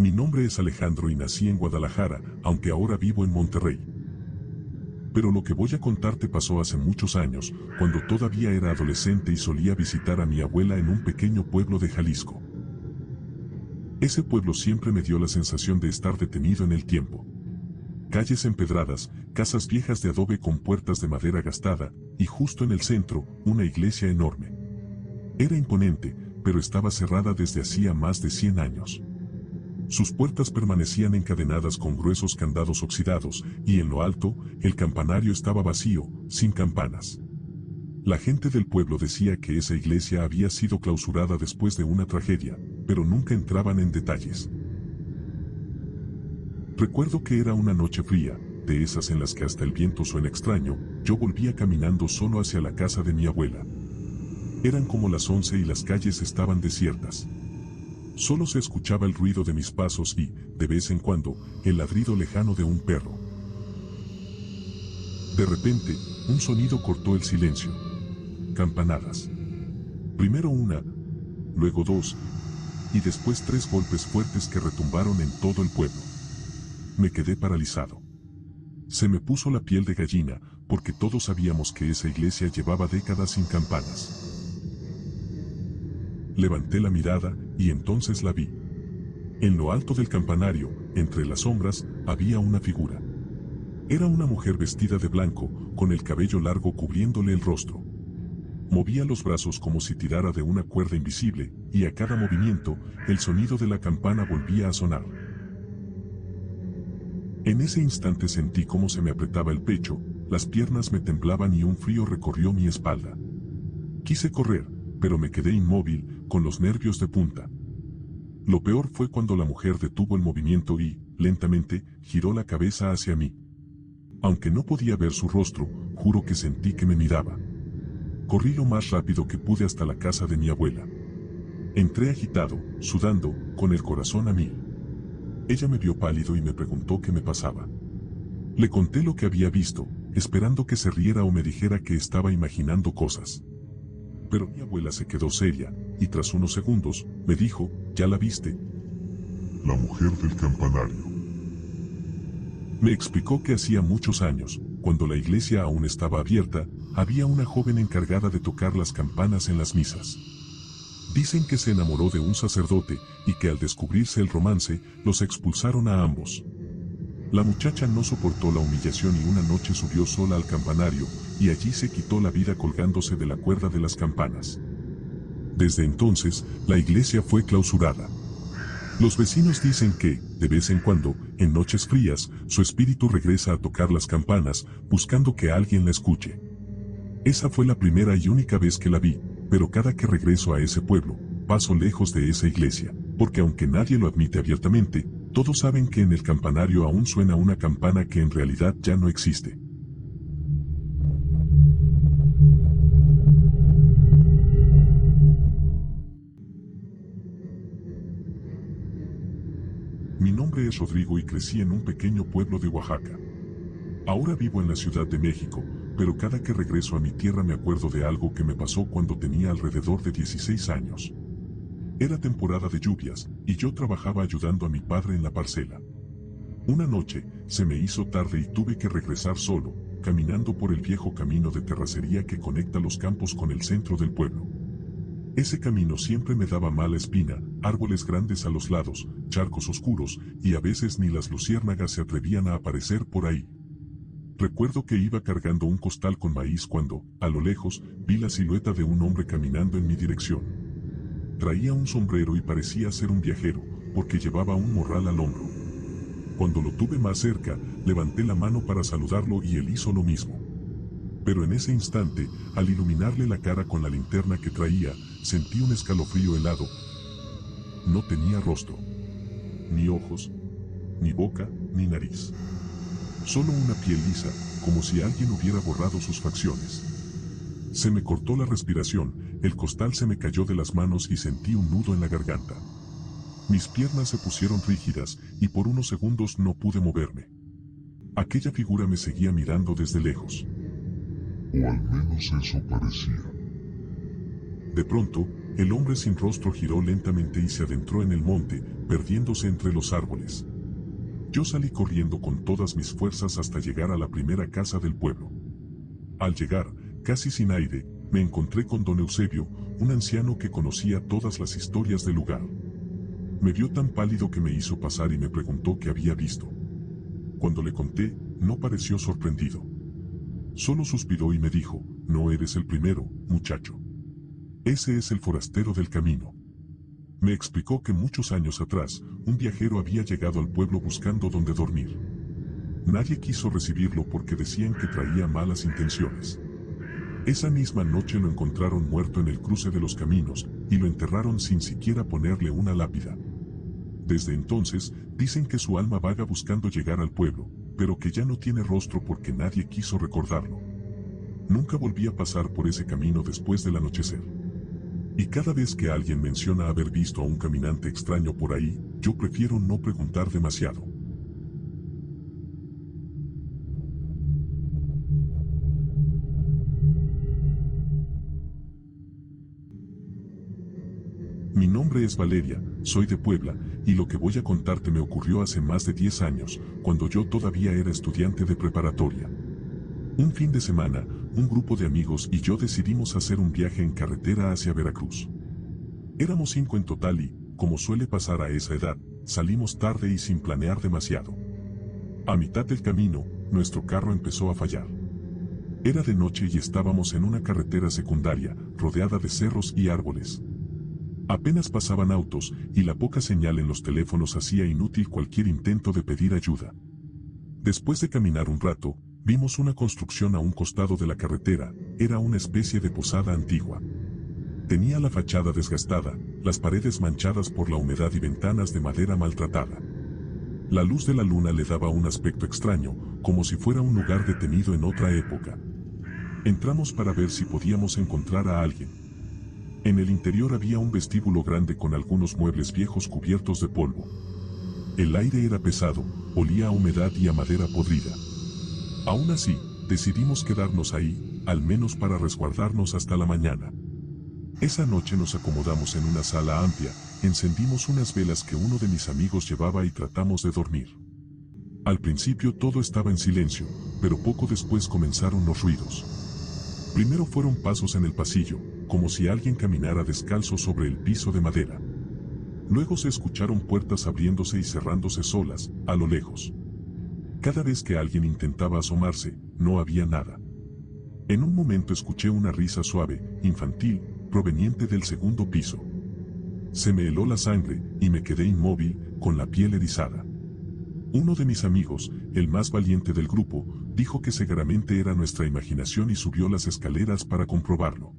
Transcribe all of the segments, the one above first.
Mi nombre es Alejandro y nací en Guadalajara, aunque ahora vivo en Monterrey. Pero lo que voy a contarte pasó hace muchos años, cuando todavía era adolescente y solía visitar a mi abuela en un pequeño pueblo de Jalisco. Ese pueblo siempre me dio la sensación de estar detenido en el tiempo. Calles empedradas, casas viejas de adobe con puertas de madera gastada, y justo en el centro, una iglesia enorme. Era imponente, pero estaba cerrada desde hacía más de 100 años. Sus puertas permanecían encadenadas con gruesos candados oxidados, y en lo alto, el campanario estaba vacío, sin campanas. La gente del pueblo decía que esa iglesia había sido clausurada después de una tragedia, pero nunca entraban en detalles. Recuerdo que era una noche fría, de esas en las que hasta el viento suena extraño. Yo volvía caminando solo hacia la casa de mi abuela. Eran como las 11 y las calles estaban desiertas. Solo se escuchaba el ruido de mis pasos y, de vez en cuando, el ladrido lejano de un perro. De repente, un sonido cortó el silencio. Campanadas. Primero una, luego dos, y después 3 golpes fuertes que retumbaron en todo el pueblo. Me quedé paralizado. Se me puso la piel de gallina, porque todos sabíamos que esa iglesia llevaba décadas sin campanas. Levanté la mirada, y entonces la vi. En lo alto del campanario, entre las sombras, había una figura. Era una mujer vestida de blanco, con el cabello largo cubriéndole el rostro. Movía los brazos como si tirara de una cuerda invisible, y a cada movimiento, el sonido de la campana volvía a sonar. En ese instante sentí cómo se me apretaba el pecho, las piernas me temblaban y un frío recorrió mi espalda. Quise correr, pero me quedé inmóvil, con los nervios de punta. Lo peor fue cuando la mujer detuvo el movimiento y, lentamente, giró la cabeza hacia mí. Aunque no podía ver su rostro, juro que sentí que me miraba. Corrí lo más rápido que pude hasta la casa de mi abuela. Entré agitado, sudando, con el corazón a mil. Ella me vio pálido y me preguntó qué me pasaba. Le conté lo que había visto, esperando que se riera o me dijera que estaba imaginando cosas. Pero mi abuela se quedó seria, y tras unos segundos, me dijo, ¿ya la viste? La mujer del campanario. Me explicó que hacía muchos años, cuando la iglesia aún estaba abierta, había una joven encargada de tocar las campanas en las misas. Dicen que se enamoró de un sacerdote, y que al descubrirse el romance, los expulsaron a ambos. La muchacha no soportó la humillación y una noche subió sola al campanario, y allí se quitó la vida colgándose de la cuerda de las campanas. Desde entonces, la iglesia fue clausurada. Los vecinos dicen que, de vez en cuando, en noches frías, su espíritu regresa a tocar las campanas, buscando que alguien la escuche. Esa fue la primera y única vez que la vi, pero cada que regreso a ese pueblo, paso lejos de esa iglesia, porque aunque nadie lo admite abiertamente, todos saben que en el campanario aún suena una campana que en realidad ya no existe. Mi nombre es Rodrigo y crecí en un pequeño pueblo de Oaxaca. Ahora vivo en la Ciudad de México, pero cada que regreso a mi tierra me acuerdo de algo que me pasó cuando tenía alrededor de 16 años. Era temporada de lluvias, y yo trabajaba ayudando a mi padre en la parcela. Una noche, se me hizo tarde y tuve que regresar solo, caminando por el viejo camino de terracería que conecta los campos con el centro del pueblo. Ese camino siempre me daba mala espina, árboles grandes a los lados, charcos oscuros, y a veces ni las luciérnagas se atrevían a aparecer por ahí. Recuerdo que iba cargando un costal con maíz cuando, a lo lejos, vi la silueta de un hombre caminando en mi dirección. Traía un sombrero y parecía ser un viajero, porque llevaba un morral al hombro. Cuando lo tuve más cerca, levanté la mano para saludarlo y él hizo lo mismo. Pero en ese instante, al iluminarle la cara con la linterna que traía, sentí un escalofrío helado. No tenía rostro, ni ojos, ni boca, ni nariz. Solo una piel lisa, como si alguien hubiera borrado sus facciones. Se me cortó la respiración, el costal se me cayó de las manos y sentí un nudo en la garganta. Mis piernas se pusieron rígidas, y por unos segundos no pude moverme. Aquella figura me seguía mirando desde lejos. O al menos eso parecía. De pronto, El hombre sin rostro giró lentamente y se adentró en el monte, perdiéndose entre los árboles. Yo salí corriendo con todas mis fuerzas hasta llegar a la primera casa del pueblo. Al llegar, casi sin aire, me encontré con don Eusebio, un anciano que conocía todas las historias del lugar. Me vio tan pálido que me hizo pasar y me preguntó qué había visto. Cuando le conté, no pareció sorprendido. Solo suspiró y me dijo, no eres el primero, muchacho. Ese es el forastero del camino. Me explicó que muchos años atrás, un viajero había llegado al pueblo buscando dónde dormir. Nadie quiso recibirlo porque decían que traía malas intenciones. Esa misma noche lo encontraron muerto en el cruce de los caminos, y lo enterraron sin siquiera ponerle una lápida. Desde entonces, dicen que su alma vaga buscando llegar al pueblo, pero que ya no tiene rostro porque nadie quiso recordarlo. Nunca volví a pasar por ese camino después del anochecer. Y cada vez que alguien menciona haber visto a un caminante extraño por ahí, yo prefiero no preguntar demasiado. Mi nombre es Valeria, soy de Puebla, y lo que voy a contarte me ocurrió hace más de 10 años, cuando yo todavía era estudiante de preparatoria. Un fin de semana, un grupo de amigos y yo decidimos hacer un viaje en carretera hacia Veracruz. Éramos 5 en total y, como suele pasar a esa edad, salimos tarde y sin planear demasiado. A mitad del camino, nuestro carro empezó a fallar. Era de noche y estábamos en una carretera secundaria, rodeada de cerros y árboles. Apenas pasaban autos, y la poca señal en los teléfonos hacía inútil cualquier intento de pedir ayuda. Después de caminar un rato, vimos una construcción a un costado de la carretera, era una especie de posada antigua. Tenía la fachada desgastada, las paredes manchadas por la humedad y ventanas de madera maltratada. La luz de la luna le daba un aspecto extraño, como si fuera un lugar detenido en otra época. Entramos para ver si podíamos encontrar a alguien. En el interior había un vestíbulo grande con algunos muebles viejos cubiertos de polvo. El aire era pesado, olía a humedad y a madera podrida. Aún así, decidimos quedarnos ahí, al menos para resguardarnos hasta la mañana. Esa noche nos acomodamos en una sala amplia, encendimos unas velas que uno de mis amigos llevaba y tratamos de dormir. Al principio todo estaba en silencio, pero poco después comenzaron los ruidos. Primero fueron pasos en el pasillo, como si alguien caminara descalzo sobre el piso de madera. Luego se escucharon puertas abriéndose y cerrándose solas, a lo lejos. Cada vez que alguien intentaba asomarse, no había nada. En un momento escuché una risa suave, infantil, proveniente del segundo piso. Se me heló la sangre, y me quedé inmóvil, con la piel erizada. Uno de mis amigos, el más valiente del grupo, dijo que seguramente era nuestra imaginación y subió las escaleras para comprobarlo.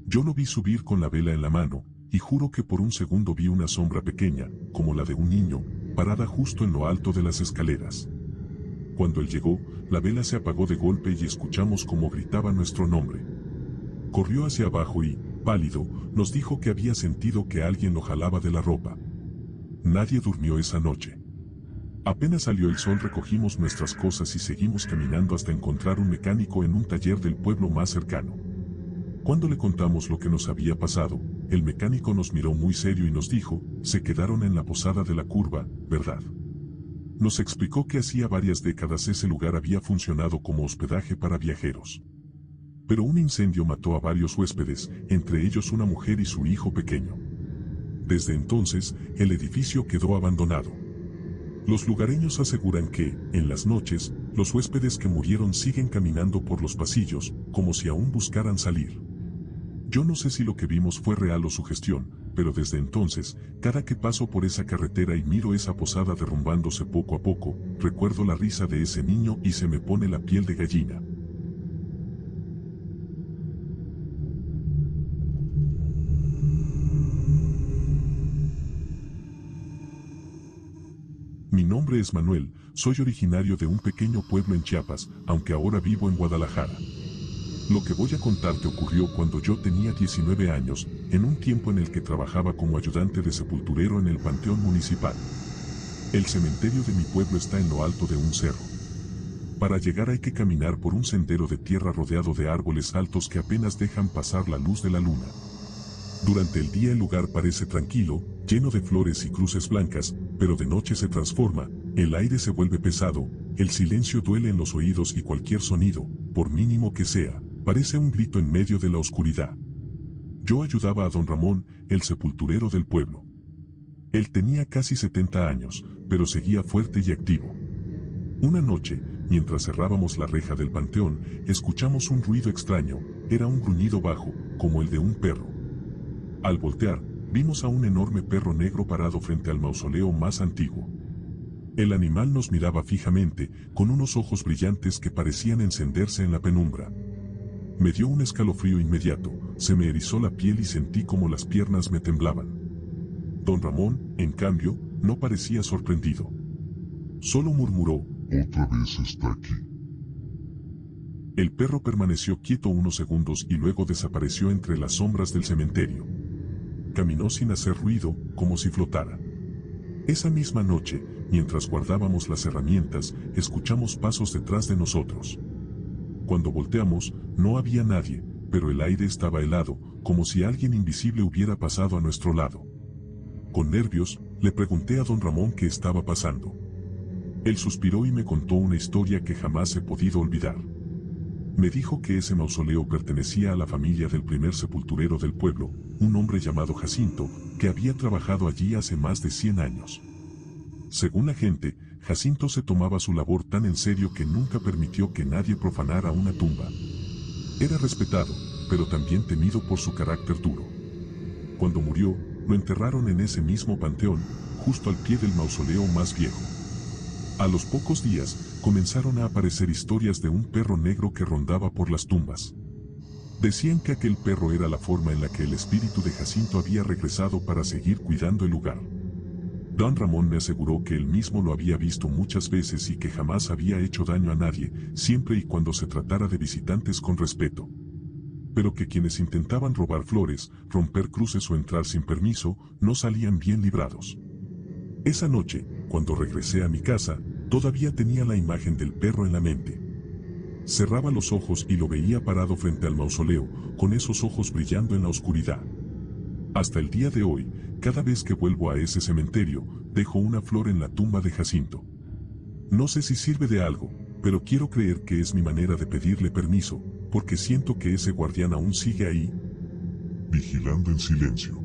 Yo lo vi subir con la vela en la mano, y juro que por un segundo vi una sombra pequeña, como la de un niño, parada justo en lo alto de las escaleras. Cuando él llegó, la vela se apagó de golpe y escuchamos cómo gritaba nuestro nombre. Corrió hacia abajo y, pálido, nos dijo que había sentido que alguien lo jalaba de la ropa. Nadie durmió esa noche. Apenas salió el sol recogimos nuestras cosas y seguimos caminando hasta encontrar un mecánico en un taller del pueblo más cercano. Cuando le contamos lo que nos había pasado, el mecánico nos miró muy serio y nos dijo, se quedaron en la posada de la curva, ¿verdad? Nos explicó que hacía varias décadas ese lugar había funcionado como hospedaje para viajeros. Pero un incendio mató a varios huéspedes, entre ellos una mujer y su hijo pequeño. Desde entonces, el edificio quedó abandonado. Los lugareños aseguran que, en las noches, los huéspedes que murieron siguen caminando por los pasillos, como si aún buscaran salir. Yo no sé si lo que vimos fue real o sugestión, pero desde entonces, cada que paso por esa carretera y miro esa posada derrumbándose poco a poco, recuerdo la risa de ese niño y se me pone la piel de gallina. Mi nombre es Manuel, soy originario de un pequeño pueblo en Chiapas, aunque ahora vivo en Guadalajara. Lo que voy a contarte ocurrió cuando yo tenía 19 años, en un tiempo en el que trabajaba como ayudante de sepulturero en el panteón municipal. El cementerio de mi pueblo está en lo alto de un cerro. Para llegar hay que caminar por un sendero de tierra rodeado de árboles altos que apenas dejan pasar la luz de la luna. Durante el día el lugar parece tranquilo, lleno de flores y cruces blancas, pero de noche se transforma, el aire se vuelve pesado, el silencio duele en los oídos y cualquier sonido, por mínimo que sea, parece un grito en medio de la oscuridad. Yo ayudaba a don Ramón, el sepulturero del pueblo. Él tenía casi 70 años, pero seguía fuerte y activo. Una noche, mientras cerrábamos la reja del panteón, escuchamos un ruido extraño, era un gruñido bajo, como el de un perro. Al voltear, vimos a un enorme perro negro parado frente al mausoleo más antiguo. El animal nos miraba fijamente, con unos ojos brillantes que parecían encenderse en la penumbra. Me dio un escalofrío inmediato, se me erizó la piel y sentí como las piernas me temblaban. Don Ramón, en cambio, no parecía sorprendido. Solo murmuró: Otra vez está aquí. El perro permaneció quieto unos segundos y luego desapareció entre las sombras del cementerio. Caminó sin hacer ruido, como si flotara. Esa misma noche, mientras guardábamos las herramientas, escuchamos pasos detrás de nosotros. Cuando volteamos, no había nadie, pero el aire estaba helado, como si alguien invisible hubiera pasado a nuestro lado. Con nervios, le pregunté a don Ramón qué estaba pasando. Él suspiró y me contó una historia que jamás he podido olvidar. Me dijo que ese mausoleo pertenecía a la familia del primer sepulturero del pueblo, un hombre llamado Jacinto, que había trabajado allí hace más de 100 años. Según la gente, Jacinto se tomaba su labor tan en serio que nunca permitió que nadie profanara una tumba. Era respetado, pero también temido por su carácter duro. Cuando murió, lo enterraron en ese mismo panteón, justo al pie del mausoleo más viejo. A los pocos días, comenzaron a aparecer historias de un perro negro que rondaba por las tumbas. Decían que aquel perro era la forma en la que el espíritu de Jacinto había regresado para seguir cuidando el lugar. Don Ramón me aseguró que él mismo lo había visto muchas veces y que jamás había hecho daño a nadie, siempre y cuando se tratara de visitantes con respeto. Pero que quienes intentaban robar flores, romper cruces o entrar sin permiso, no salían bien librados. Esa noche, cuando regresé a mi casa, todavía tenía la imagen del perro en la mente. Cerraba los ojos y lo veía parado frente al mausoleo, con esos ojos brillando en la oscuridad. Hasta el día de hoy, cada vez que vuelvo a ese cementerio, dejo una flor en la tumba de Jacinto. No sé si sirve de algo, pero quiero creer que es mi manera de pedirle permiso, porque siento que ese guardián aún sigue ahí, Vigilando en silencio.